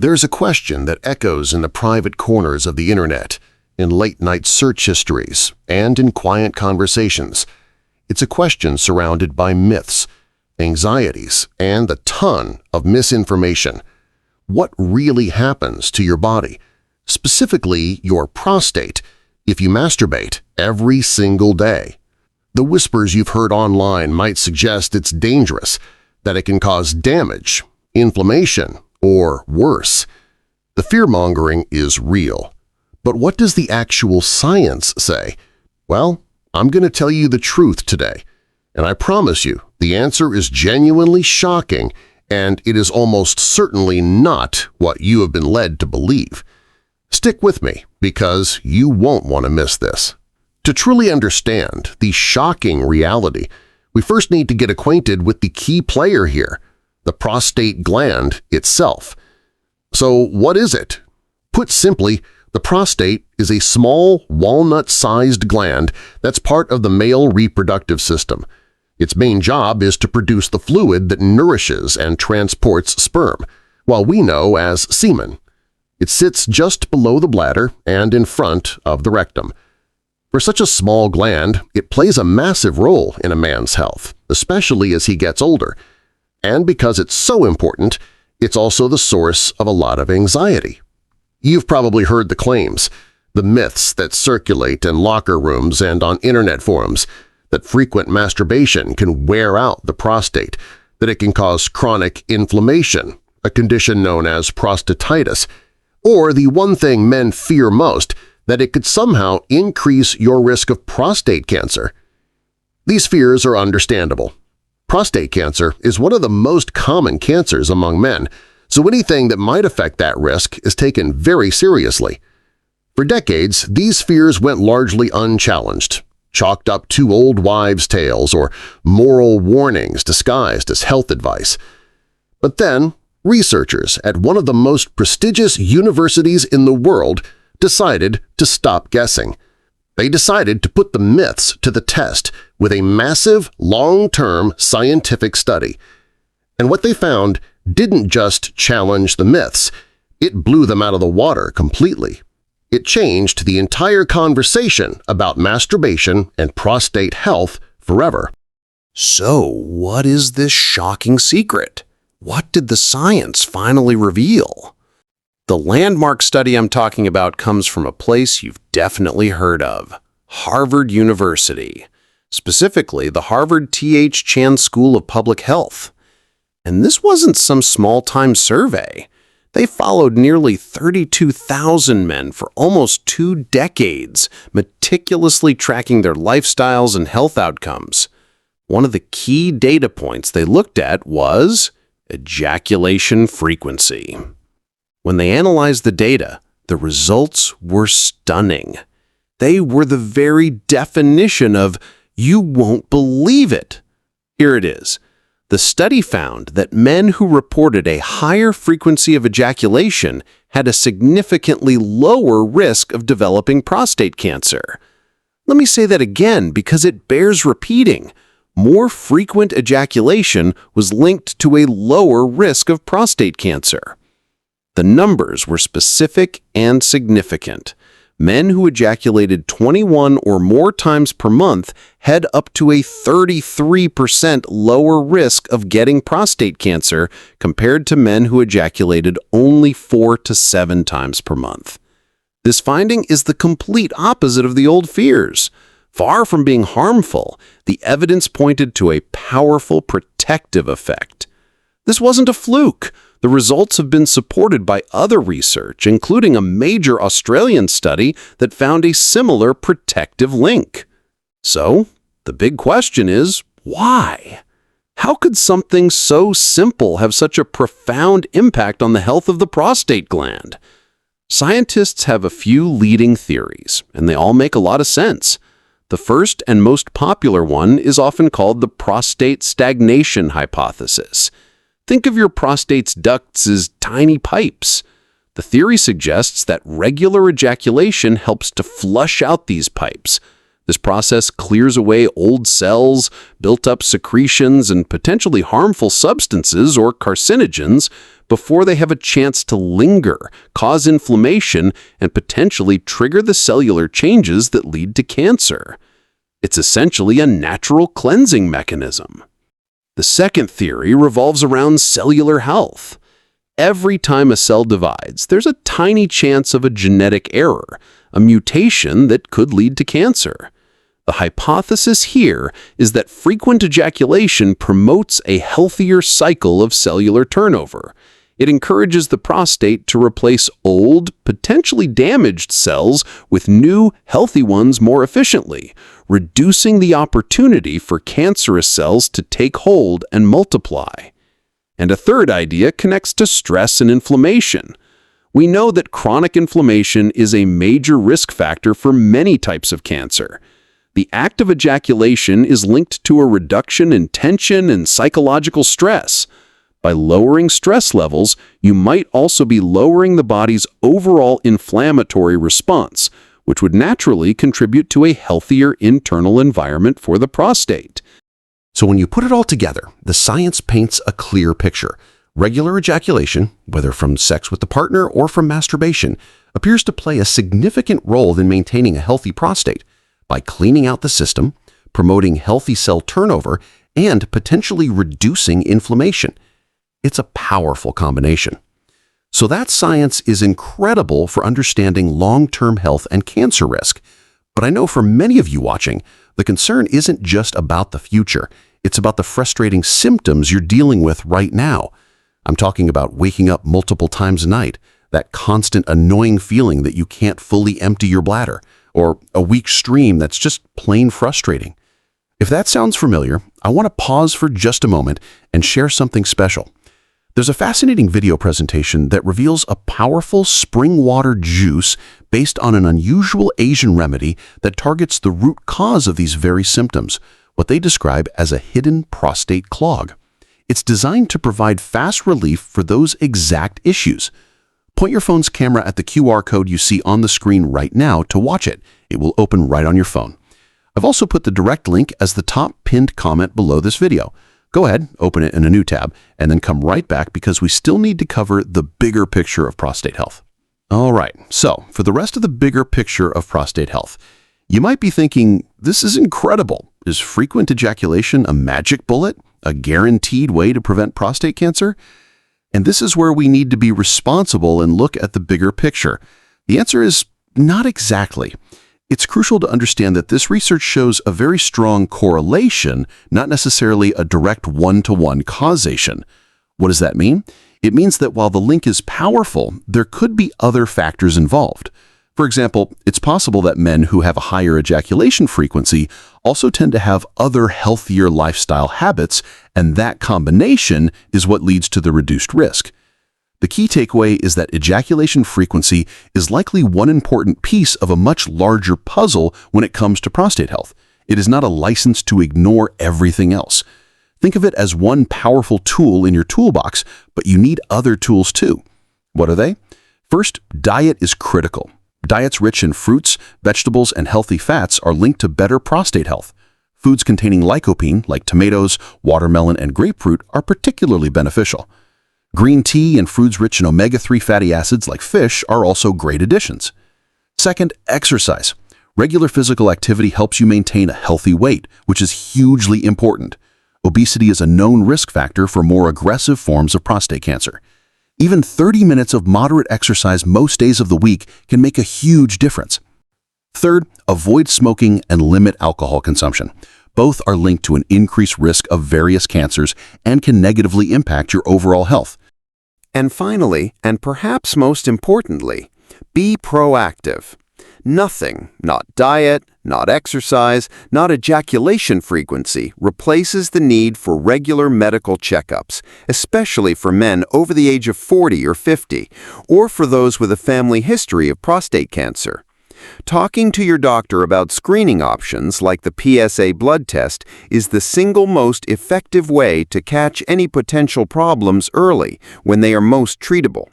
There's a question that echoes in the private corners of the internet, in late-night search histories, and in quiet conversations. It's a question surrounded by myths, anxieties, and a ton of misinformation. What really happens to your body, specifically your prostate, if you masturbate every single day? The whispers you've heard online might suggest it's dangerous, that it can cause damage, inflammation, or worse. The fear-mongering is real. But what does the actual science say? Well, I'm going to tell you the truth today, and I promise you the answer is genuinely shocking, and it is almost certainly not what you have been led to believe. Stick with me, because you won't want to miss this. To truly understand the shocking reality, we first need to get acquainted with the key player here, the prostate gland itself. So what is it? Put simply, the prostate is a small, walnut-sized gland that's part of the male reproductive system. Its main job is to produce the fluid that nourishes and transports sperm, what we know as semen. It sits just below the bladder and in front of the rectum. For such a small gland, it plays a massive role in a man's health, especially as he gets older. And because it's so important, it's also the source of a lot of anxiety. You've probably heard the claims, the myths that circulate in locker rooms and on internet forums, that frequent masturbation can wear out the prostate, that it can cause chronic inflammation, a condition known as prostatitis, or the one thing men fear most, that it could somehow increase your risk of prostate cancer. These fears are understandable. Prostate cancer is one of the most common cancers among men, so anything that might affect that risk is taken very seriously. For decades, these fears went largely unchallenged, chalked up to old wives' tales or moral warnings disguised as health advice. But then, researchers at one of the most prestigious universities in the world decided to stop guessing. They decided to put the myths to the test with a massive, long-term scientific study. And what they found didn't just challenge the myths, it blew them out of the water completely. It changed the entire conversation about masturbation and prostate health forever. So, what is this shocking secret? What did the science finally reveal? The landmark study I'm talking about comes from a place you've definitely heard of, Harvard University, specifically the Harvard T.H. Chan School of Public Health. And this wasn't some small-time survey. They followed nearly 32,000 men for almost 2 decades, meticulously tracking their lifestyles and health outcomes. One of the key data points they looked at was ejaculation frequency. When they analyzed the data, the results were stunning. They were the very definition of "you won't believe it." Here it is. The study found that men who reported a higher frequency of ejaculation had a significantly lower risk of developing prostate cancer. Let me say that again because it bears repeating. More frequent ejaculation was linked to a lower risk of prostate cancer. The numbers were specific and significant. Men who ejaculated 21 or more times per month had up to a 33% lower risk of getting prostate cancer compared to men who ejaculated only 4 to 7 times per month. This finding is the complete opposite of the old fears. Far from being harmful, the evidence pointed to a powerful protective effect. This wasn't a fluke. The results have been supported by other research, including a major Australian study that found a similar protective link. So, the big question is, why? How could something so simple have such a profound impact on the health of the prostate gland? Scientists have a few leading theories, and they all make a lot of sense. The first and most popular one is often called the prostate stagnation hypothesis. Think of your prostate's ducts as tiny pipes. The theory suggests that regular ejaculation helps to flush out these pipes. This process clears away old cells, built-up secretions, and potentially harmful substances or carcinogens before they have a chance to linger, cause inflammation, and potentially trigger the cellular changes that lead to cancer. It's essentially a natural cleansing mechanism. The second theory revolves around cellular health. Every time a cell divides, there's a tiny chance of a genetic error, a mutation that could lead to cancer. The hypothesis here is that frequent ejaculation promotes a healthier cycle of cellular turnover. It encourages the prostate to replace old, potentially damaged cells with new, healthy ones more efficiently, reducing the opportunity for cancerous cells to take hold and multiply. And a third idea connects to stress and inflammation. We know that chronic inflammation is a major risk factor for many types of cancer. The act of ejaculation is linked to a reduction in tension and psychological stress. By lowering stress levels, you might also be lowering the body's overall inflammatory response, which would naturally contribute to a healthier internal environment for the prostate. So when you put it all together, the science paints a clear picture. Regular ejaculation, whether from sex with the partner or from masturbation, appears to play a significant role in maintaining a healthy prostate by cleaning out the system, promoting healthy cell turnover, and potentially reducing inflammation. It's a powerful combination. So that science is incredible for understanding long-term health and cancer risk. But I know for many of you watching, the concern isn't just about the future. It's about the frustrating symptoms you're dealing with right now. I'm talking about waking up multiple times a night, that constant annoying feeling that you can't fully empty your bladder, or a weak stream that's just plain frustrating. If that sounds familiar, I want to pause for just a moment and share something special. There's a fascinating video presentation that reveals a powerful spring water juice based on an unusual Asian remedy that targets the root cause of these very symptoms, what they describe as a hidden prostate clog. It's designed to provide fast relief for those exact issues. Point your phone's camera at the QR code you see on the screen right now to watch it. It will open right on your phone. I've also put the direct link as the top pinned comment below this video. Go ahead, open it in a new tab, and then come right back because we still need to cover the bigger picture of prostate health. All right, so for the rest of the bigger picture of prostate health, you might be thinking, this is incredible. Is frequent ejaculation a magic bullet, a guaranteed way to prevent prostate cancer? And this is where we need to be responsible and look at the bigger picture. The answer is not exactly. It's crucial to understand that this research shows a very strong correlation, not necessarily a direct one-to-one causation. What does that mean? It means that while the link is powerful, there could be other factors involved. For example, it's possible that men who have a higher ejaculation frequency also tend to have other healthier lifestyle habits, and that combination is what leads to the reduced risk. The key takeaway is that ejaculation frequency is likely one important piece of a much larger puzzle when it comes to prostate health. It is not a license to ignore everything else. Think of it as one powerful tool in your toolbox, but you need other tools too. What are they? First, diet is critical. Diets rich in fruits, vegetables, and healthy fats are linked to better prostate health. Foods containing lycopene, like tomatoes, watermelon, and grapefruit, are particularly beneficial. Green tea and foods rich in omega-3 fatty acids like fish are also great additions. Second, exercise. Regular physical activity helps you maintain a healthy weight, which is hugely important. Obesity is a known risk factor for more aggressive forms of prostate cancer. Even 30 minutes of moderate exercise most days of the week can make a huge difference. Third, avoid smoking and limit alcohol consumption. Both are linked to an increased risk of various cancers and can negatively impact your overall health. And finally, and perhaps most importantly, be proactive. Nothing, not diet, not exercise, not ejaculation frequency, replaces the need for regular medical checkups, especially for men over the age of 40 or 50, or for those with a family history of prostate cancer. Talking to your doctor about screening options like the PSA blood test is the single most effective way to catch any potential problems early when they are most treatable.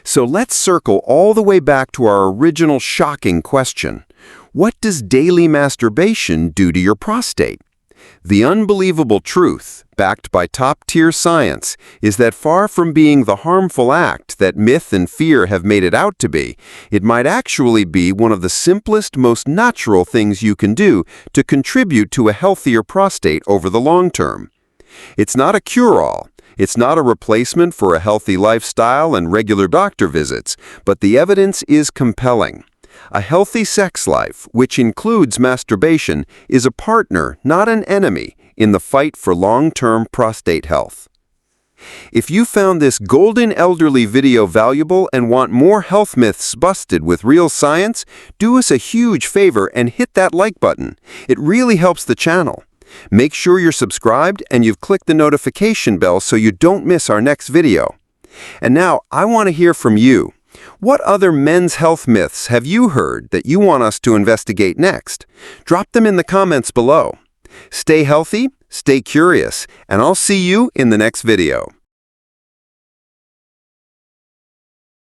So let's circle all the way back to our original shocking question. What does daily masturbation do to your prostate? The unbelievable truth, backed by top-tier science, is that far from being the harmful act that myth and fear have made it out to be, it might actually be one of the simplest, most natural things you can do to contribute to a healthier prostate over the long term. It's not a cure-all. It's not a replacement for a healthy lifestyle and regular doctor visits, but the evidence is compelling. A healthy sex life, which includes masturbation, is a partner, not an enemy, in the fight for long-term prostate health. If you found this golden elderly video valuable and want more health myths busted with real science, do us a huge favor and hit that like button. It really helps the channel. Make sure you're subscribed and you've clicked the notification bell so you don't miss our next video. And now, I want to hear from you. What other men's health myths have you heard that you want us to investigate next? Drop them in the comments below. Stay healthy, stay curious, and I'll see you in the next video.